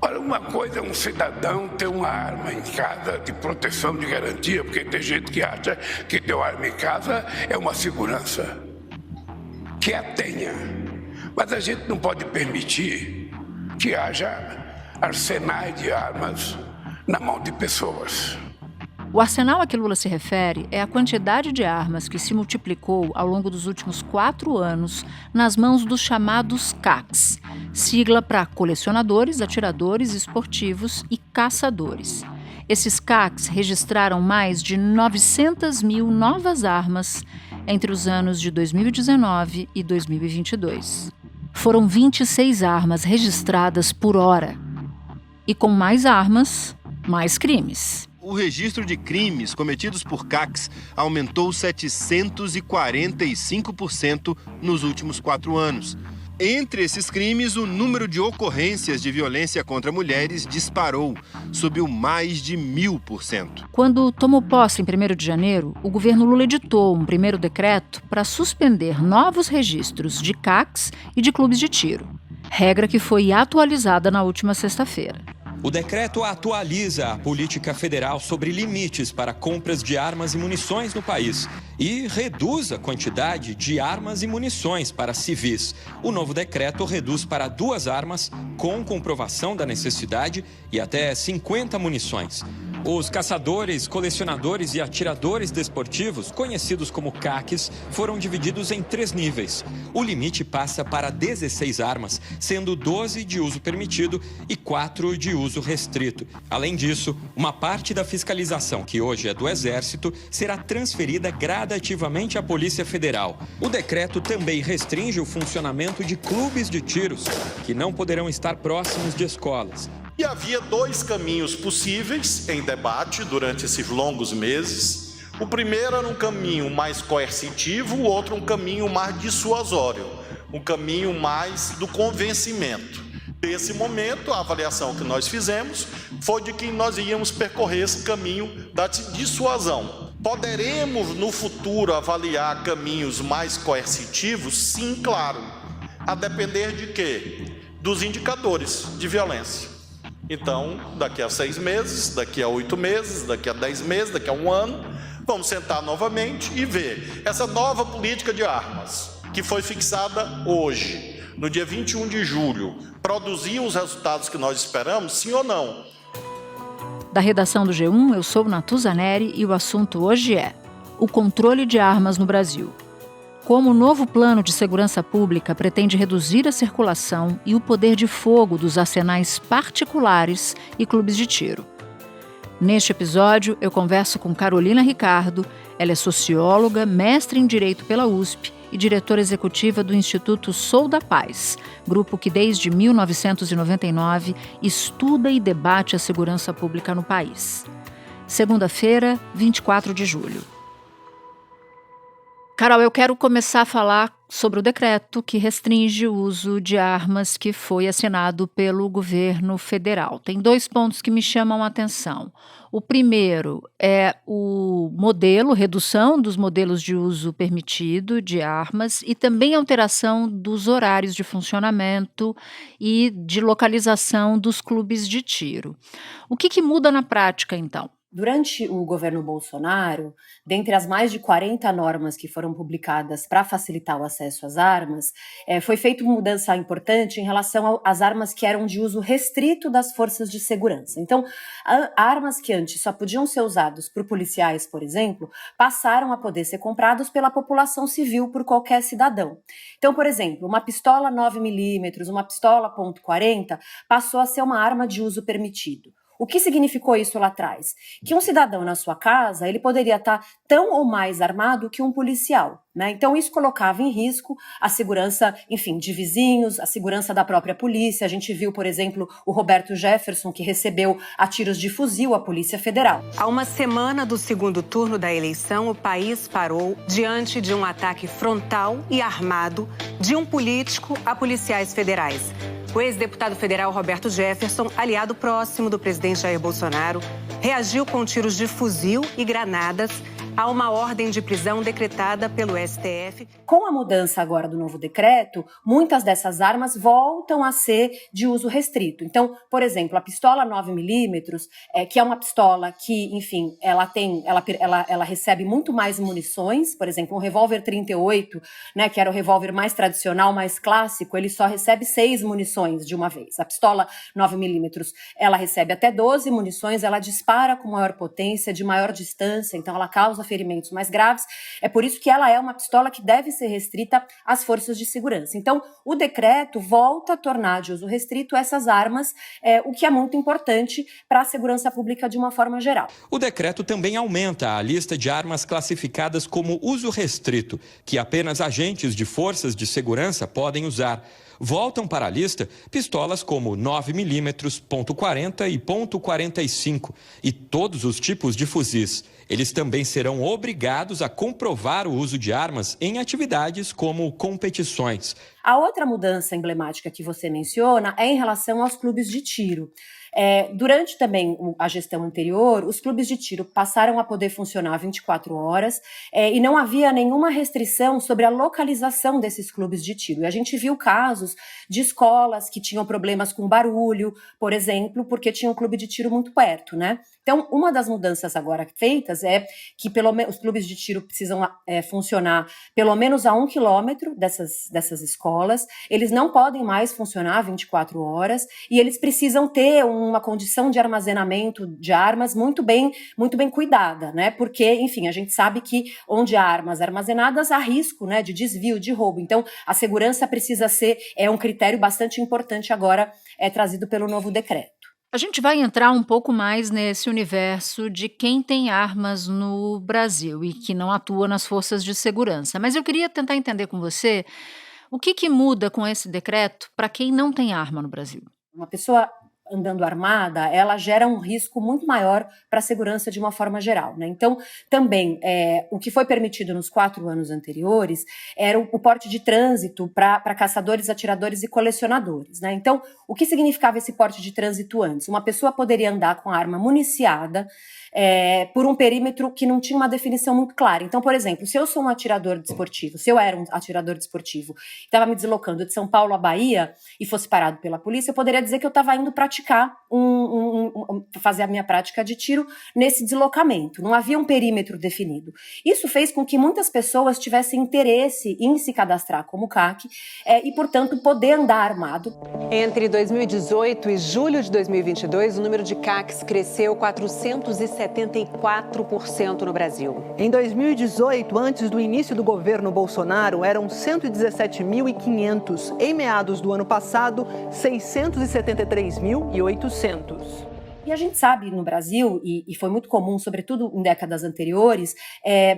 Olha, uma coisa é um cidadão ter uma arma em casa de proteção, de garantia, porque tem gente que acha que ter uma arma em casa é uma segurança. Que a tenha. Mas a gente não pode permitir que haja arsenais de armas na mão de pessoas. O arsenal a que Lula se refere é a quantidade de armas que se multiplicou ao longo dos últimos 4 anos nas mãos dos chamados CACs, sigla para colecionadores, atiradores esportivos e caçadores. Esses CACs registraram mais de 900 mil novas armas entre os anos de 2019 e 2022. Foram 26 armas registradas por hora. E com mais armas, mais crimes. O registro de crimes cometidos por CACs aumentou 745% nos últimos 4 anos. Entre esses crimes, o número de ocorrências de violência contra mulheres disparou, subiu mais de 1000%. Quando tomou posse em 1º de janeiro, o governo Lula editou um primeiro decreto para suspender novos registros de CACs e de clubes de tiro, regra que foi atualizada na última sexta-feira. O decreto atualiza a política federal sobre limites para compras de armas e munições no país e reduz a quantidade de armas e munições para civis. O novo decreto reduz para 2 armas com comprovação da necessidade e até 50 munições. Os caçadores, colecionadores e atiradores desportivos, conhecidos como CACs, foram divididos em 3 níveis. O limite passa para 16 armas, sendo 12 de uso permitido e 4 de uso restrito. Além disso, uma parte da fiscalização, que hoje é do Exército, será transferida gradativamente à Polícia Federal. O decreto também restringe o funcionamento de clubes de tiros, que não poderão estar próximos de escolas. E havia 2 caminhos possíveis em debate durante esses longos meses. O primeiro era um caminho mais coercitivo, o outro um caminho mais dissuasório, um caminho mais do convencimento. Nesse momento, a avaliação que nós fizemos foi de que nós íamos percorrer esse caminho da dissuasão. Poderemos, no futuro, avaliar caminhos mais coercitivos? Sim, claro. A depender de quê? Dos indicadores de violência. Então, daqui a 6 meses, daqui a 8 meses, daqui a 10 meses, daqui a 1 ano, vamos sentar novamente e ver essa nova política de armas, que foi fixada hoje, no dia 21 de julho, produziu os resultados que nós esperamos, sim ou não? Da redação do G1, eu sou Natuza Neri e o assunto hoje é o controle de armas no Brasil. Como o novo plano de segurança pública pretende reduzir a circulação e o poder de fogo dos arsenais particulares e clubes de tiro. Neste episódio, eu converso com Carolina Ricardo. Ela é socióloga, mestre em Direito pela USP e diretora executiva do Instituto Sou da Paz, grupo que desde 1999 estuda e debate a segurança pública no país. Segunda-feira, 24 de julho. Carol, eu quero começar a falar sobre o decreto que restringe o uso de armas que foi assinado pelo governo federal. Tem 2 pontos que me chamam a atenção. O primeiro é o modelo, redução dos modelos de uso permitido de armas e também alteração dos horários de funcionamento e de localização dos clubes de tiro. O que muda na prática, então? Durante o governo Bolsonaro, dentre as mais de 40 normas que foram publicadas para facilitar o acesso às armas, foi feita uma mudança importante em relação às armas que eram de uso restrito das forças de segurança. Então, armas que antes só podiam ser usadas por policiais, por exemplo, passaram a poder ser compradas pela população civil, por qualquer cidadão. Então, por exemplo, uma pistola 9mm, uma pistola .40, passou a ser uma arma de uso permitido. O que significou isso lá atrás? Que um cidadão na sua casa, ele poderia estar tão ou mais armado que um policial, né? Então isso colocava em risco a segurança, enfim, de vizinhos, a segurança da própria polícia. A gente viu, por exemplo, o Roberto Jefferson, que recebeu a tiros de fuzil a Polícia Federal. Há uma semana do segundo turno da eleição, o país parou diante de um ataque frontal e armado de um político a policiais federais. O ex-deputado federal Roberto Jefferson, aliado próximo do presidente Jair Bolsonaro, reagiu com tiros de fuzil e granadas Há uma ordem de prisão decretada pelo STF. Com a mudança agora do novo decreto, muitas dessas armas voltam a ser de uso restrito. Então, por exemplo, a pistola 9mm, que é uma pistola que, enfim, ela recebe muito mais munições. Por exemplo, um revólver 38, né, que era o revólver mais tradicional, mais clássico, ele só recebe 6 munições de uma vez. A pistola 9mm, ela recebe até 12 munições, ela dispara com maior potência, de maior distância, então ela causa ferimentos mais graves. É por isso que ela é uma pistola que deve ser restrita às forças de segurança. Então, o decreto volta a tornar de uso restrito essas armas, o que é muito importante para a segurança pública de uma forma geral. O decreto também aumenta a lista de armas classificadas como uso restrito, que apenas agentes de forças de segurança podem usar. Voltam para a lista pistolas como 9mm, .40 e .45 e todos os tipos de fuzis. Eles também serão obrigados a comprovar o uso de armas em atividades como competições. A outra mudança emblemática que você menciona é em relação aos clubes de tiro. Durante também a gestão anterior, os clubes de tiro passaram a poder funcionar 24 horas e não havia nenhuma restrição sobre a localização desses clubes de tiro. E a gente viu casos de escolas que tinham problemas com barulho, por exemplo, porque tinha um clube de tiro muito perto, né? Então, uma das mudanças agora feitas é que os clubes de tiro precisam funcionar pelo menos a 1 quilômetro dessas escolas. Eles não podem mais funcionar 24 horas e eles precisam ter uma condição de armazenamento de armas muito bem cuidada, né? Porque, enfim, a gente sabe que onde há armas armazenadas há risco, né, de desvio, de roubo. Então, a segurança precisa ser um critério bastante importante agora trazido pelo novo decreto. A gente vai entrar um pouco mais nesse universo de quem tem armas no Brasil e que não atua nas forças de segurança. Mas eu queria tentar entender com você o que muda com esse decreto para quem não tem arma no Brasil. Uma pessoa andando armada, ela gera um risco muito maior para a segurança de uma forma geral, né? Então, também, o que foi permitido nos 4 anos anteriores era o porte de trânsito para caçadores, atiradores e colecionadores, né? Então, o que significava esse porte de trânsito antes? Uma pessoa poderia andar com a arma municiada por um perímetro que não tinha uma definição muito clara. Então, por exemplo, se eu sou um atirador desportivo, se eu era um atirador desportivo, estava me deslocando de São Paulo à Bahia e fosse parado pela polícia, eu poderia dizer que eu estava indo praticar fazer a minha prática de tiro nesse deslocamento. Não havia um perímetro definido. Isso fez com que muitas pessoas tivessem interesse em se cadastrar como CAC e, portanto, poder andar armado. Entre 2018 e julho de 2022, o número de CACs cresceu 474% no Brasil. Em 2018, antes do início do governo Bolsonaro, eram 117.500. Em meados do ano passado, 673.800. E a gente sabe no Brasil, e foi muito comum, sobretudo em décadas anteriores,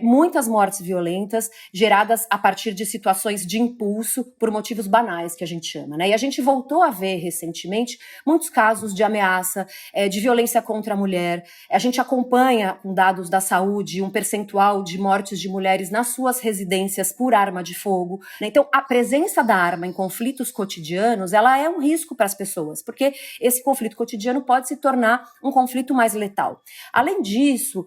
muitas mortes violentas geradas a partir de situações de impulso por motivos banais, que a gente chama, né? E a gente voltou a ver recentemente muitos casos de ameaça, de violência contra a mulher. A gente acompanha, com dados da saúde, um percentual de mortes de mulheres nas suas residências por arma de fogo, né? Então, a presença da arma em conflitos cotidianos, ela é um risco para as pessoas, porque esse conflito cotidiano pode se tornar um conflito mais letal. Além disso,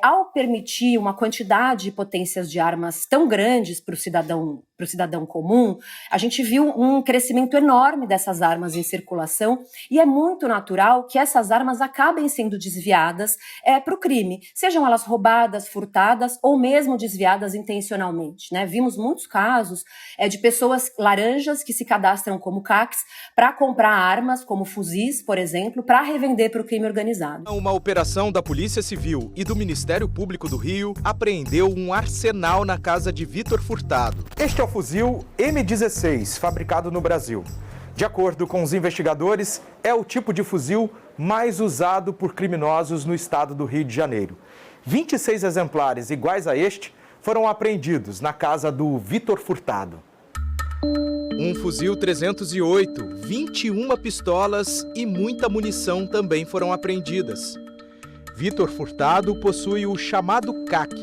ao permitir uma quantidade e potências de armas tão grandes para o cidadão comum, a gente viu um crescimento enorme dessas armas em circulação e é muito natural que essas armas acabem sendo desviadas para o crime, sejam elas roubadas, furtadas ou mesmo desviadas intencionalmente, né? Vimos muitos casos de pessoas laranjas que se cadastram como CACs para comprar armas, como fuzis, por exemplo, para revender para o crime organizado. Uma operação da Polícia Civil e do Ministério Público do Rio apreendeu um arsenal na casa de Vitor Furtado. Este é o fuzil M16, fabricado no Brasil. De acordo com os investigadores, é o tipo de fuzil mais usado por criminosos no estado do Rio de Janeiro. 26 exemplares iguais a este foram apreendidos na casa do Vitor Furtado. Um fuzil 308, 21 pistolas e muita munição também foram apreendidas. Vitor Furtado possui o chamado CAC.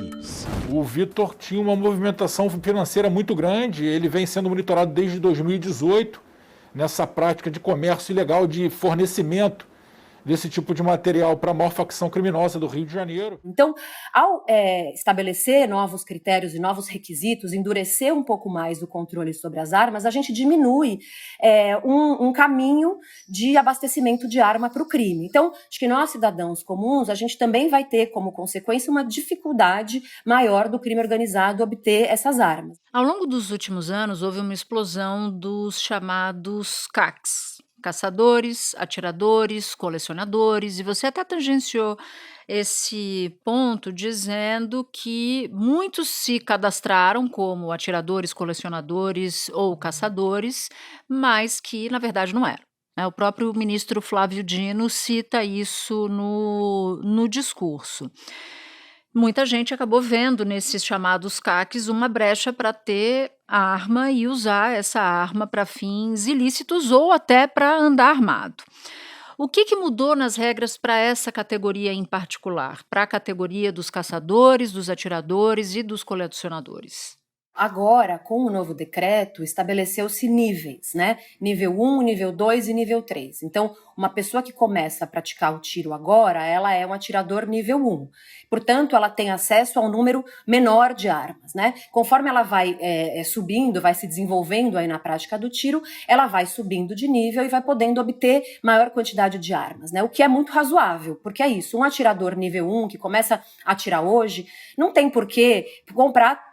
O Vitor tinha uma movimentação financeira muito grande, ele vem sendo monitorado desde 2018 nessa prática de comércio ilegal de fornecimento desse tipo de material para a maior facção criminosa do Rio de Janeiro. Então, ao estabelecer novos critérios e novos requisitos, endurecer um pouco mais o controle sobre as armas, a gente diminui um caminho de abastecimento de arma para o crime. Então, acho que nós, cidadãos comuns, a gente também vai ter como consequência uma dificuldade maior do crime organizado obter essas armas. Ao longo dos últimos anos, houve uma explosão dos chamados CACs, caçadores, atiradores, colecionadores, e você até tangenciou esse ponto dizendo que muitos se cadastraram como atiradores, colecionadores ou caçadores, mas que na verdade não eram. O próprio ministro Flávio Dino cita isso no discurso. Muita gente acabou vendo nesses chamados CACs uma brecha para ter arma e usar essa arma para fins ilícitos ou até para andar armado. O que mudou nas regras para essa categoria em particular? Para a categoria dos caçadores, dos atiradores e dos colecionadores? Agora, com o novo decreto, estabeleceu-se níveis, né? Nível 1, nível 2 e nível 3. Então, uma pessoa que começa a praticar o tiro agora, ela é um atirador nível 1. Portanto, ela tem acesso a um número menor de armas, né? Conforme ela vai subindo, vai se desenvolvendo aí na prática do tiro, ela vai subindo de nível e vai podendo obter maior quantidade de armas, né? O que é muito razoável, porque é isso, um atirador nível 1 que começa a atirar hoje, não tem por que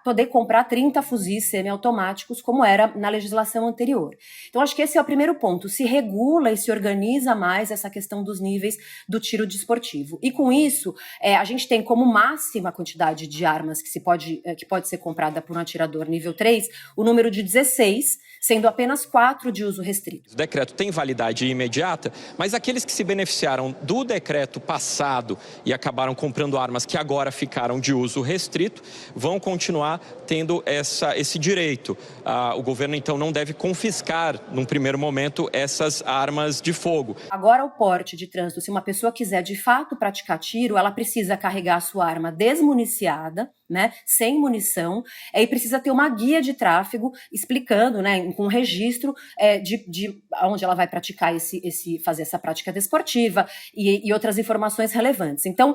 poder comprar 30 fuzis semiautomáticos, como era na legislação anterior. Então, acho que esse é o primeiro ponto. Se regula e se organiza mais essa questão dos níveis do tiro desportivo. E com isso, a gente tem como máxima quantidade de armas que pode ser comprada por um atirador nível 3, o número de 16, sendo apenas 4 de uso restrito. O decreto tem validade imediata, mas aqueles que se beneficiaram do decreto passado e acabaram comprando armas que agora ficaram de uso restrito, vão continuar tendo esse direito. O governo, então, não deve confiscar, num primeiro momento, essas armas de fogo. Agora, o porte de trânsito, se uma pessoa quiser, de fato, praticar tiro, ela precisa carregar a sua arma desmuniciada, né, sem munição, e precisa ter uma guia de tráfego explicando, né, com registro de onde ela vai praticar fazer essa prática desportiva e outras informações relevantes. Então,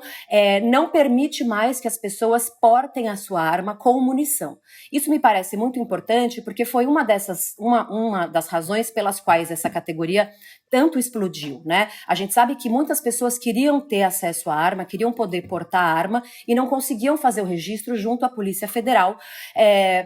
não permite mais que as pessoas portem a sua arma com munição. Isso me parece muito importante porque foi uma das razões pelas quais essa categoria tanto explodiu, né? A gente sabe que muitas pessoas queriam ter acesso à arma, queriam poder portar a arma e não conseguiam fazer o registro junto à Polícia Federal,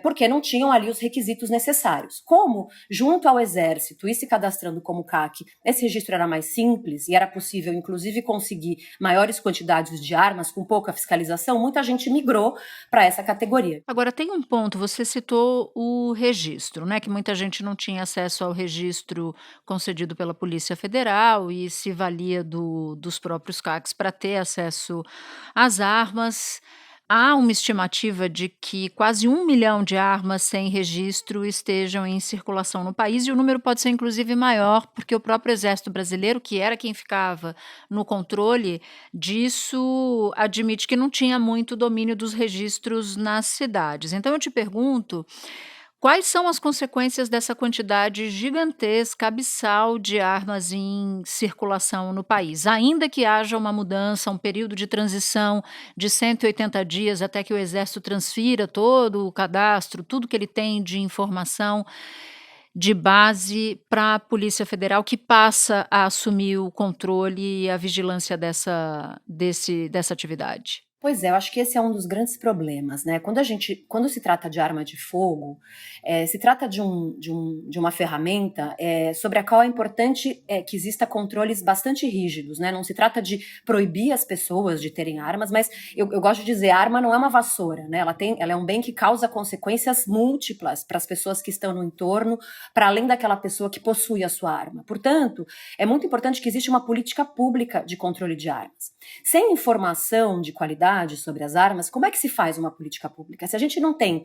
porque não tinham ali os requisitos necessários. Como, junto ao Exército e se cadastrando como CAC, esse registro era mais simples e era possível, inclusive, conseguir maiores quantidades de armas com pouca fiscalização, muita gente migrou para essa categoria. Agora, tem um ponto, você citou o registro, né? Que muita gente não tinha acesso ao registro concedido pela Polícia Federal e se valia dos próprios CACs para ter acesso às armas. Há uma estimativa de que quase 1 milhão de armas sem registro estejam em circulação no país, e o número pode ser inclusive maior, porque o próprio Exército Brasileiro, que era quem ficava no controle disso, admite que não tinha muito domínio dos registros nas cidades. Então eu te pergunto, quais são as consequências dessa quantidade gigantesca, abissal de armas em circulação no país? Ainda que haja uma mudança, um período de transição de 180 dias até que o Exército transfira todo o cadastro, tudo que ele tem de informação de base para a Polícia Federal, que passa a assumir o controle e a vigilância dessa atividade. Pois é, eu acho que esse é um dos grandes problemas, né? Quando se trata de arma de fogo, se trata de uma ferramenta sobre a qual é importante que exista controles bastante rígidos, né? Não se trata de proibir as pessoas de terem armas, mas eu gosto de dizer, a arma não é uma vassoura, né? Ela é um bem que causa consequências múltiplas para as pessoas que estão no entorno, para além daquela pessoa que possui a sua arma. Portanto, é muito importante que exista uma política pública de controle de armas. Sem informação de qualidade sobre as armas, como é que se faz uma política pública? Se a gente não tem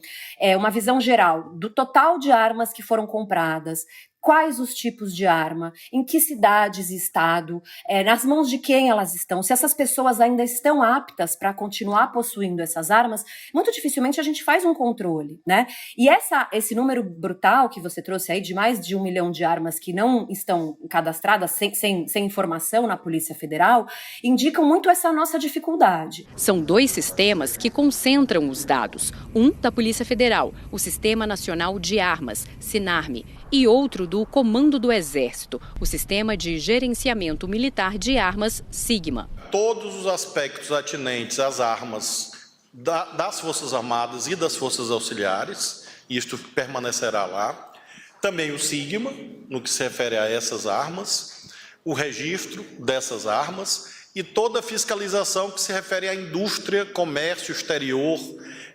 uma visão geral do total de armas que foram compradas, quais os tipos de arma, em que cidades e estado, nas mãos de quem elas estão, se essas pessoas ainda estão aptas para continuar possuindo essas armas, muito dificilmente a gente faz um controle, né? E esse número brutal que você trouxe aí de mais de 1 milhão de armas que não estão cadastradas, sem informação na Polícia Federal, indicam muito essa nossa dificuldade. São 2 sistemas que concentram os dados. Um da Polícia Federal, o Sistema Nacional de Armas, SINARME, e outro do Comando do Exército, o Sistema de Gerenciamento Militar de Armas, SIGMA. Todos os aspectos atinentes às armas das Forças Armadas e das Forças Auxiliares, isto permanecerá lá. Também o SIGMA, no que se refere a essas armas, o registro dessas armas e toda a fiscalização que se refere à indústria, comércio exterior,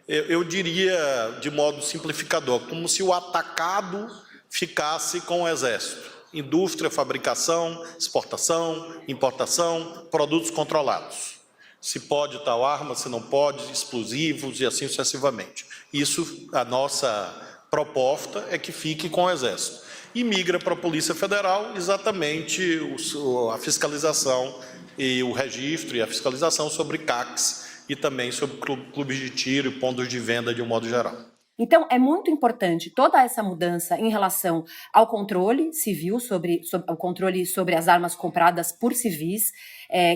eu diria de modo simplificador, como se o atacado ficasse com o Exército. Indústria, fabricação, exportação, importação, produtos controlados. Se pode tal arma, se não pode, explosivos e assim sucessivamente. Isso, a nossa proposta é que fique com o Exército. E migra para a Polícia Federal exatamente a fiscalização e o registro e a fiscalização sobre CACs e também sobre clubes de tiro e pontos de venda de um modo geral. Então, é muito importante toda essa mudança em relação ao controle civil, sobre o controle sobre as armas compradas por civis,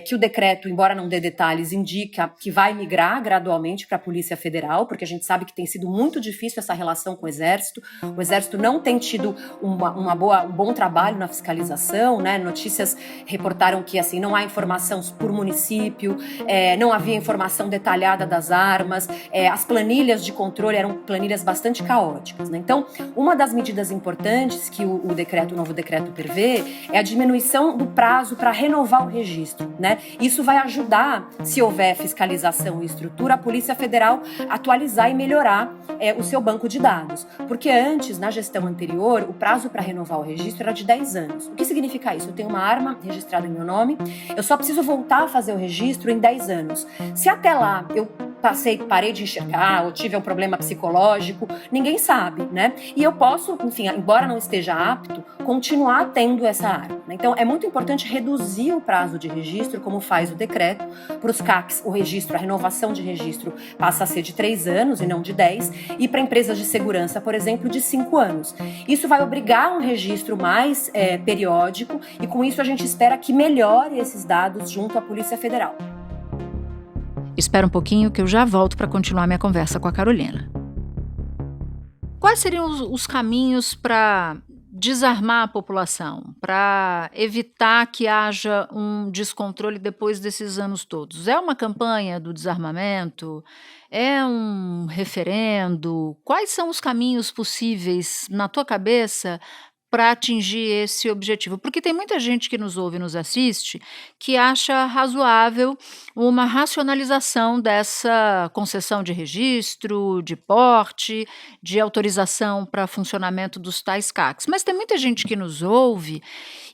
que o decreto, embora não dê detalhes, indica que vai migrar gradualmente para a Polícia Federal, porque a gente sabe que tem sido muito difícil essa relação com o Exército. O Exército não tem tido um bom trabalho na fiscalização, né? Notícias reportaram que assim, não há informação por município, não havia informação detalhada das armas, as planilhas de controle eram planilhas bastante caóticas, né? Então, uma das medidas importantes que o novo decreto prevê é a diminuição do prazo para renovar o registro. Né? Isso vai ajudar, se houver fiscalização e estrutura, a Polícia Federal atualizar e melhorar o seu banco de dados. Porque antes, na gestão anterior, o prazo para renovar o registro era de 10 anos. O que significa isso? Eu tenho uma arma registrada em meu nome, eu só preciso voltar a fazer o registro em 10 anos. Se até lá eu parei de enxergar ou tive um problema psicológico, ninguém sabe, né? E eu posso, enfim, embora não esteja apto, continuar tendo essa arma. Então, é muito importante reduzir o prazo de registro, como faz o decreto. Para os CACs, o registro, a renovação de registro passa a ser de 3 anos e não de 10, e para empresas de segurança, por exemplo, de 5 anos. Isso vai obrigar um registro mais periódico e, com isso, a gente espera que melhore esses dados junto à Polícia Federal. Espera um pouquinho que eu já volto para continuar minha conversa com a Carolina. Quais seriam os caminhos para desarmar a população, para evitar que haja um descontrole depois desses anos todos? É uma campanha do desarmamento? É um referendo? Quais são os caminhos possíveis, na tua cabeça, para atingir esse objetivo? Porque tem muita gente que nos ouve e nos assiste que acha razoável uma racionalização dessa concessão de registro, de porte, de autorização para funcionamento dos tais CACs. Mas tem muita gente que nos ouve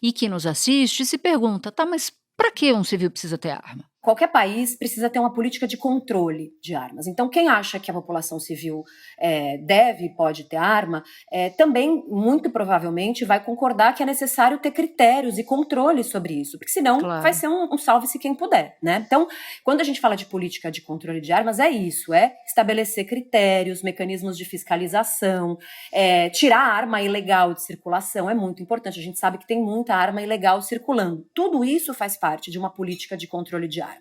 e que nos assiste e se pergunta, tá, mas para que um civil precisa ter arma? Qualquer país precisa ter uma política de controle de armas. Então, quem acha que a população civil deve e pode ter arma, também, muito provavelmente, vai concordar que é necessário ter critérios e controle sobre isso, porque senão vai ser um salve-se quem puder, né? Então, quando a gente fala de política de controle de armas, é isso, estabelecer critérios, mecanismos de fiscalização, tirar a arma ilegal de circulação, é muito importante. A gente sabe que tem muita arma ilegal circulando. Tudo isso faz parte de uma política de controle de armas.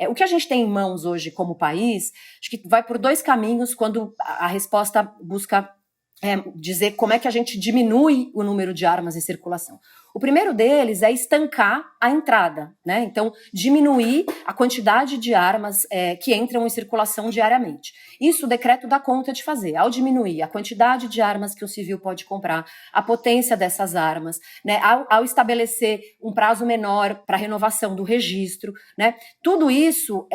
O que a gente tem em mãos hoje como país, acho que vai por 2 caminhos quando a resposta busca dizer como é que a gente diminui o número de armas em circulação. O primeiro deles é estancar a entrada, né? Então, diminuir a quantidade de armas que entram em circulação diariamente. Isso o decreto dá conta de fazer. Ao diminuir a quantidade de armas que o civil pode comprar, a potência dessas armas, né? Ao estabelecer um prazo menor para renovação do registro, né? Tudo isso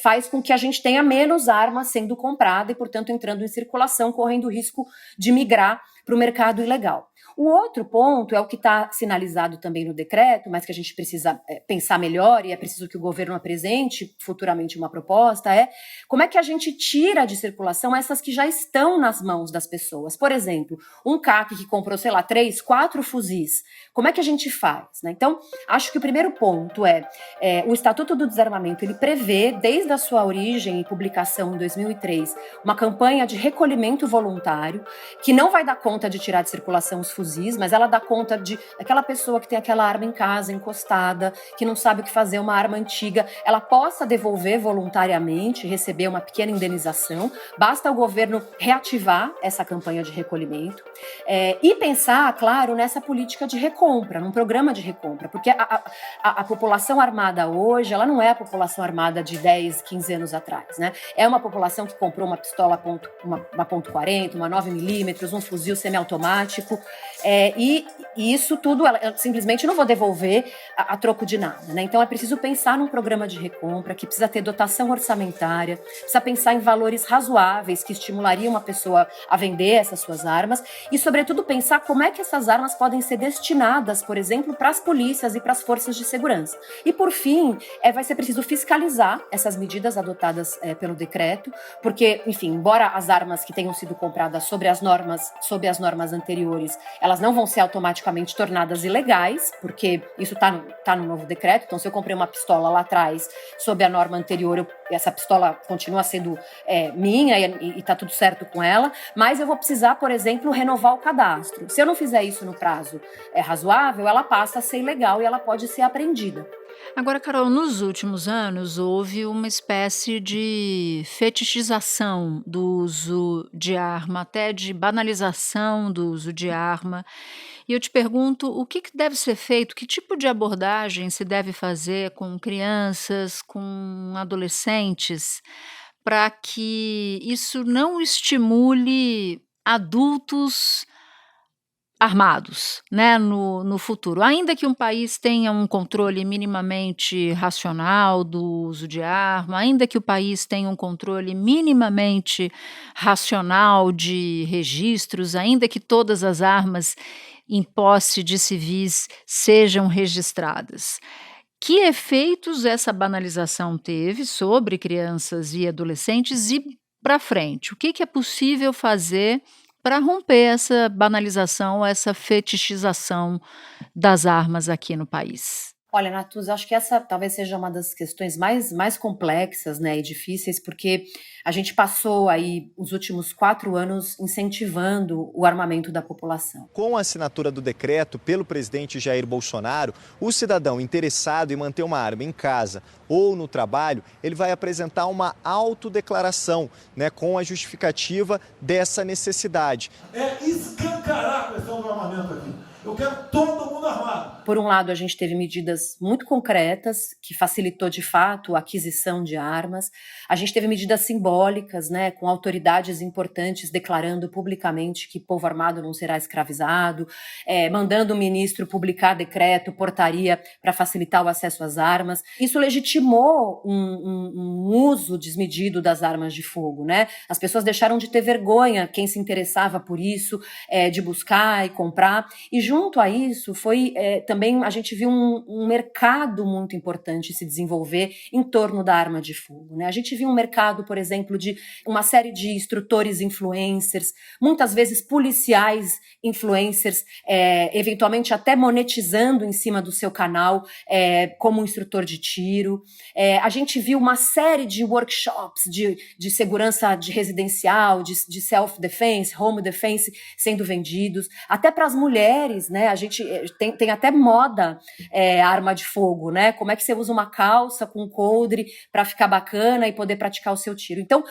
faz com que a gente tenha menos armas sendo comprada e, portanto, entrando em circulação, correndo o risco de migrar para o mercado ilegal. O outro ponto é o que está sinalizado também no decreto, mas que a gente precisa pensar melhor e é preciso que o governo apresente futuramente uma proposta, é como é que a gente tira de circulação essas que já estão nas mãos das pessoas. Por exemplo, um CAC que comprou, 3, 4 fuzis, como é que a gente faz? Né? Então, acho que o primeiro ponto é o Estatuto do Desarmamento, ele prevê, desde a sua origem e publicação em 2003, uma campanha de recolhimento voluntário, que não vai dar conta de tirar de circulação os fuzis, mas ela dá conta de aquela pessoa que tem aquela arma em casa, encostada, que não sabe o que fazer, uma arma antiga, ela possa devolver voluntariamente, receber uma pequena indenização, basta o governo reativar essa campanha de recolhimento e pensar, claro, nessa política de recompra, num programa de recompra, porque a população armada hoje, ela não é a população armada de 10, 15 anos atrás, né? É uma população que comprou uma pistola uma .40, uma 9mm, um fuzil semiautomático, e isso tudo, eu simplesmente não vou devolver a troco de nada, né? Então é preciso pensar num programa de recompra que precisa ter dotação orçamentária, precisa pensar em valores razoáveis que estimulariam uma pessoa a vender essas suas armas e, sobretudo, pensar como é que essas armas podem ser destinadas, por exemplo, para as polícias e para as forças de segurança. E, por fim, vai ser preciso fiscalizar essas medidas adotadas pelo decreto, porque, enfim, embora as armas que tenham sido compradas sob as normas anteriores, elas não vão ser automaticamente tornadas ilegais, porque isso está no novo decreto. Então, se eu comprei uma pistola lá atrás, sob a norma anterior, essa pistola continua sendo minha e está tudo certo com ela, mas eu vou precisar, por exemplo, renovar o cadastro. Se eu não fizer isso no prazo razoável, ela passa a ser ilegal e ela pode ser apreendida. Agora, Carol, nos últimos anos houve uma espécie de fetichização do uso de arma, até de banalização do uso de arma. E eu te pergunto, o que deve ser feito, que tipo de abordagem se deve fazer com crianças, com adolescentes, para que isso não estimule adultos armados, né, no futuro. Ainda que um país tenha um controle minimamente racional do uso de arma, ainda que o país tenha um controle minimamente racional de registros, ainda que todas as armas em posse de civis sejam registradas. Que efeitos essa banalização teve sobre crianças e adolescentes e para frente? O que é possível fazer para romper essa banalização, essa fetichização das armas aqui no país? Olha, Natuza, acho que essa talvez seja uma das questões mais complexas, né, e difíceis, porque a gente passou aí os últimos 4 anos incentivando o armamento da população. Com a assinatura do decreto pelo presidente Jair Bolsonaro, o cidadão interessado em manter uma arma em casa ou no trabalho, ele vai apresentar uma autodeclaração, né, com a justificativa dessa necessidade. É escancarar a questão do armamento aqui. Eu quero todo mundo armado. Por um lado, a gente teve medidas muito concretas, que facilitou de fato a aquisição de armas. A gente teve medidas simbólicas, né, com autoridades importantes declarando publicamente que povo armado não será escravizado, mandando o ministro publicar decreto, portaria para facilitar o acesso às armas. Isso legitimou um uso desmedido das armas de fogo, né? As pessoas deixaram de ter vergonha, quem se interessava por isso, de buscar e comprar. E junto a isso, também a gente viu um mercado muito importante se desenvolver em torno da arma de fogo, né? A gente viu um mercado, por exemplo, de uma série de instrutores influencers, muitas vezes policiais influencers, eventualmente até monetizando em cima do seu canal como instrutor de tiro. A gente viu uma série de workshops de segurança de residencial, de self-defense, home defense sendo vendidos, até para as mulheres, né? A gente tem até moda arma de fogo, né? Como é que você usa uma calça com coldre para ficar bacana e poder praticar o seu tiro. Então,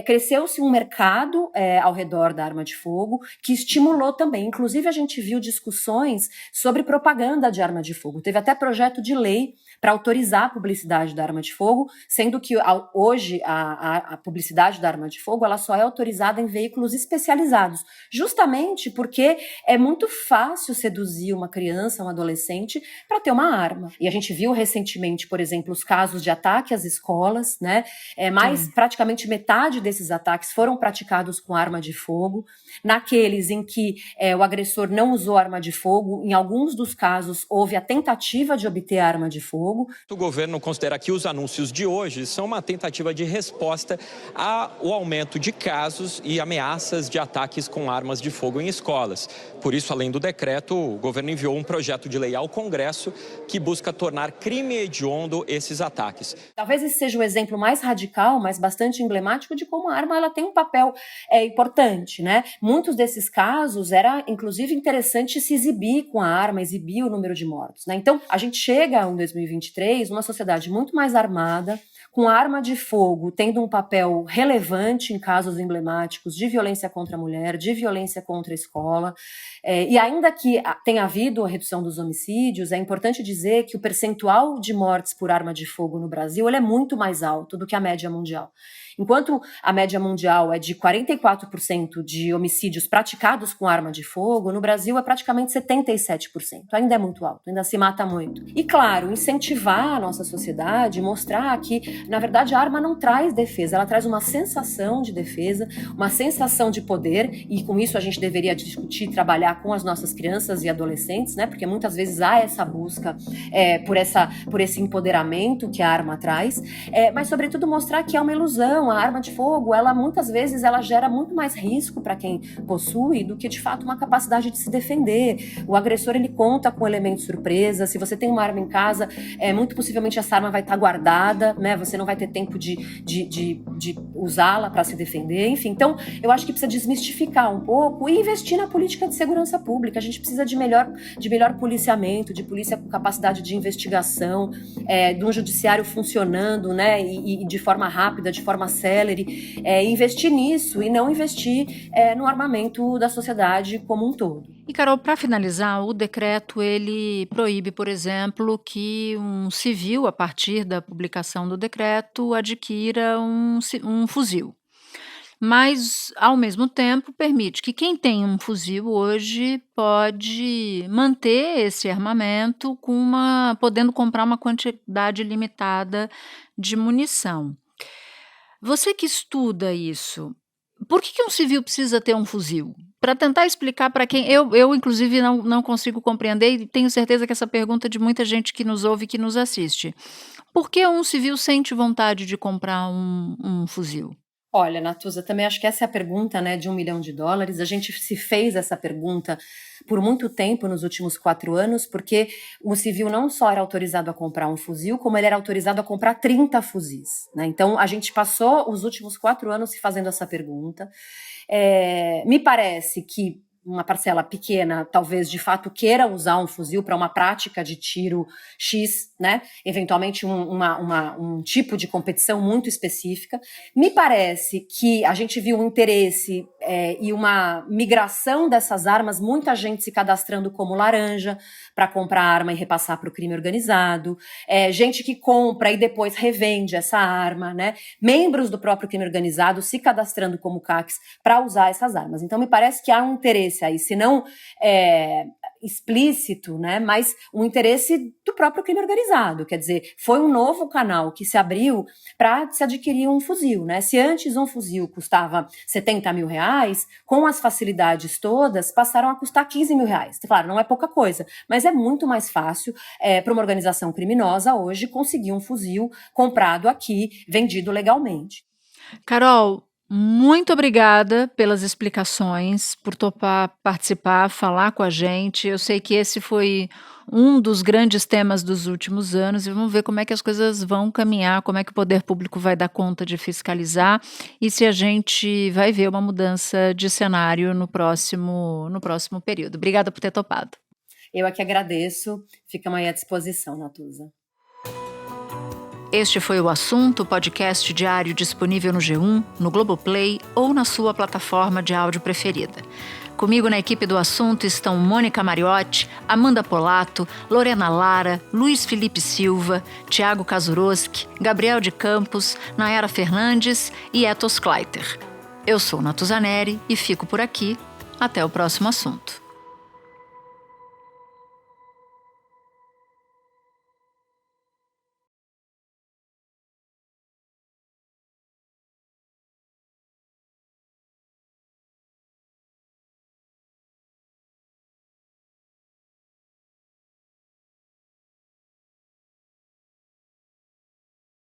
cresceu-se um mercado ao redor da arma de fogo que estimulou também. Inclusive, a gente viu discussões sobre propaganda de arma de fogo. Teve até projeto de lei para autorizar a publicidade da arma de fogo, sendo que hoje a publicidade da arma de fogo ela só é autorizada em veículos especializados, justamente porque é muito fácil seduzir uma criança, um adolescente, adolescente para ter uma arma. E a gente viu recentemente, por exemplo, os casos de ataque às escolas, né? Praticamente metade desses ataques foram praticados com arma de fogo. Naqueles em que o agressor não usou arma de fogo, em alguns dos casos houve a tentativa de obter arma de fogo. O governo considera que os anúncios de hoje são uma tentativa de resposta ao aumento de casos e ameaças de ataques com armas de fogo em escolas. Por isso, além do decreto, o governo enviou um projeto de lei ao Congresso que busca tornar crime hediondo esses ataques. Talvez esse seja o exemplo mais radical, mas bastante emblemático de como a arma ela tem um papel importante, né? Muitos desses casos era, inclusive, interessante se exibir com a arma, exibir o número de mortos, né? Então, a gente chega em 2023 numa sociedade muito mais armada, com a arma de fogo tendo um papel relevante em casos emblemáticos de violência contra a mulher, de violência contra a escola. E ainda que tenha havido a redução dos homicídios, é importante dizer que o percentual de mortes por arma de fogo no Brasil ele é muito mais alto do que a média mundial. Enquanto a média mundial é de 44% de homicídios praticados com arma de fogo, no Brasil é praticamente 77%. Ainda é muito alto, ainda se mata muito. E, claro, incentivar a nossa sociedade, mostrar que, na verdade, a arma não traz defesa, ela traz uma sensação de defesa, uma sensação de poder, e com isso a gente deveria discutir e trabalhar com as nossas crianças e adolescentes, né? Porque muitas vezes há essa busca por esse empoderamento que a arma traz, mas, sobretudo, mostrar que é uma ilusão. A arma de fogo, muitas vezes ela gera muito mais risco para quem possui do que, de fato, uma capacidade de se defender. O agressor, ele conta com elemento surpresa. Se você tem uma arma em casa, muito possivelmente essa arma vai estar guardada, né? Você não vai ter tempo de usá-la para se defender. Enfim, então, eu acho que precisa desmistificar um pouco e investir na política de segurança pública. A gente precisa de melhor policiamento, de polícia com capacidade de investigação, de um judiciário funcionando, né? E de forma rápida, de forma célere, investir nisso e não investir no armamento da sociedade como um todo. E, Carol, para finalizar, o decreto ele proíbe, por exemplo, que um civil, a partir da publicação do decreto, adquira um fuzil. Mas, ao mesmo tempo, permite que quem tem um fuzil hoje pode manter esse armamento podendo comprar uma quantidade limitada de munição. Você que estuda isso, por que um civil precisa ter um fuzil? Para tentar explicar para quem... Eu inclusive, não consigo compreender e tenho certeza que essa pergunta é de muita gente que nos ouve e que nos assiste. Por que um civil sente vontade de comprar um fuzil? Olha, Natuza, também acho que essa é a pergunta, né, de $1 milhão. A gente se fez essa pergunta por muito tempo nos últimos 4 anos, porque o civil não só era autorizado a comprar um fuzil, como ele era autorizado a comprar 30 fuzis, né? Então, a gente passou os últimos 4 anos se fazendo essa pergunta. Me parece que uma parcela pequena, talvez de fato queira usar um fuzil para uma prática de tiro X, né? Eventualmente um tipo de competição muito específica. Me parece que a gente viu um interesse e uma migração dessas armas, muita gente se cadastrando como laranja para comprar arma e repassar para o crime organizado, gente que compra e depois revende essa arma, né? Membros do próprio crime organizado se cadastrando como CACs para usar essas armas. Então me parece que há um interesse aí, se não explícito, né, mas um interesse do próprio crime organizado, quer dizer, foi um novo canal que se abriu para se adquirir um fuzil, né? Se antes um fuzil custava R$70 mil, com as facilidades todas, passaram a custar R$15 mil. Claro, não é pouca coisa, mas é muito mais fácil para uma organização criminosa hoje conseguir um fuzil comprado aqui, vendido legalmente. Carol, muito obrigada pelas explicações, por topar participar, falar com a gente. Eu sei que esse foi um dos grandes temas dos últimos anos e vamos ver como é que as coisas vão caminhar, como é que o poder público vai dar conta de fiscalizar e se a gente vai ver uma mudança de cenário no próximo período. Obrigada por ter topado. Eu é que agradeço. Ficamos aí à disposição, Natuza. Este foi o Assunto, podcast diário disponível no G1, no Globoplay ou na sua plataforma de áudio preferida. Comigo na equipe do Assunto estão Mônica Mariotti, Amanda Polato, Lorena Lara, Luiz Felipe Silva, Tiago Kazuroski, Gabriel de Campos, Nayara Fernandes e Etos Kleiter. Eu sou Natuza Neri e fico por aqui. Até o próximo assunto.